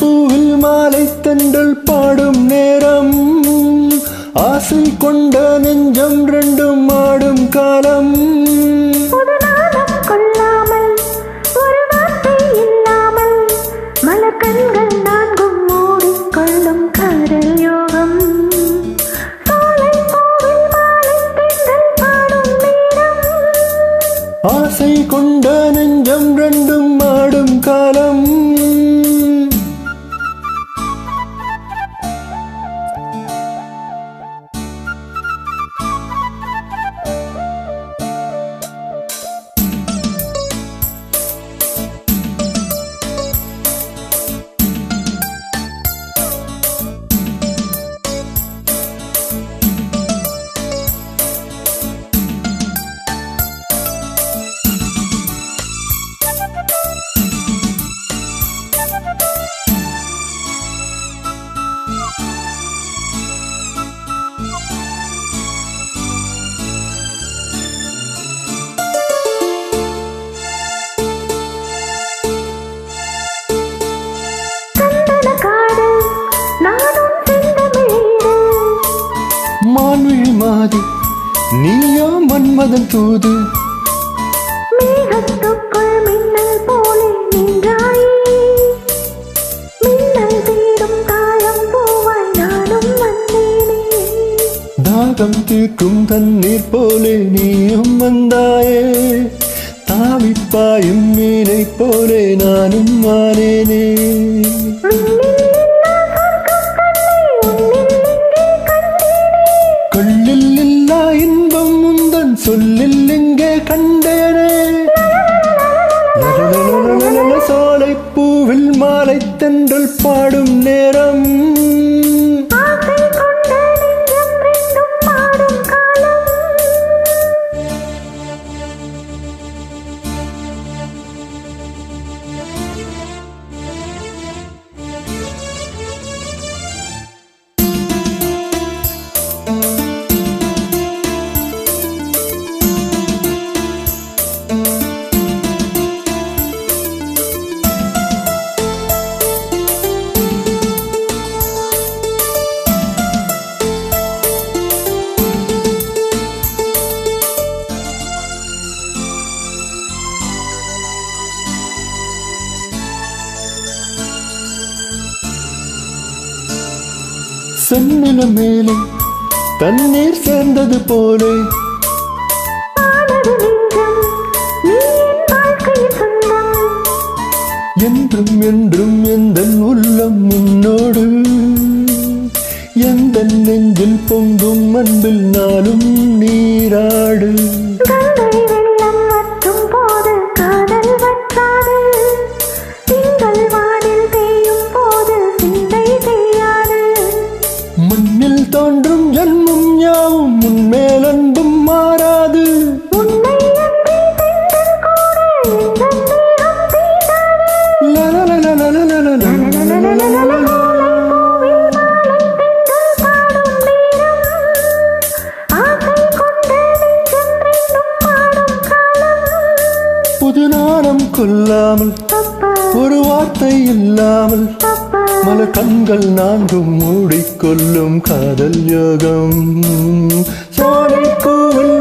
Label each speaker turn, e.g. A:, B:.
A: சோலைப்பூவில் மாலை தென்றல் பாடும் நேரம் ஆசை கொண்ட நெஞ்சம் ரெண்டும் ஆடும் காலம்
B: கொள்ளாமல் ஒரு வார்த்தை இல்லாமல் மலர் கண்கள் நான்கும் மூடிக்கொள்ளும் காதல் யோகம் சோலைப்பூவில் மாலை தென்றல் பாடும் நேரம்
A: ஆசை கொண்ட நெஞ்சம் ரெண்டும் ஆடும் காலம் மான்விழி மாது நீயோ மன்மதன் தூது
B: மேகத்துக்குள் மின்னல் போலே நின்றாய் மின்னல் தீரும் தாயம் பூவாய் நானும் வந்தேனே
A: தாகம் தீர்க்கும் தண்ணீர் போலே நீயும் வந்தாயே தாவிப்பாயும் மீனை போலே நானும் ஆனேனே கொள்ளில் இல்லா இன்பம் முந்தன் சொல்லில் எங்கே கண்டேனே சோலைப்பூவில் மாலை தென்றல் பாடும் நேரம் சென்னில மேலே தண்ணீர் சேர்ந்தது போலே என்றும் என்றும் எந்த உள்ளம் முன்னோடு எந்த நெஞ்சில் பொங்கும் அன்பில் நாளும் நீராடு மண்ணில் தோன்றும் ஜன்மம் யாவும் முன்மேல் அன்பும் மாறாது புது நாணம் கொள்ளாமல் ஒரு வார்த்தை இல்லாமல் மலர் கண்கள் நான்கும் மூடிக்கொள்ளும் காதல் யோகம் சோலைப்பூவில்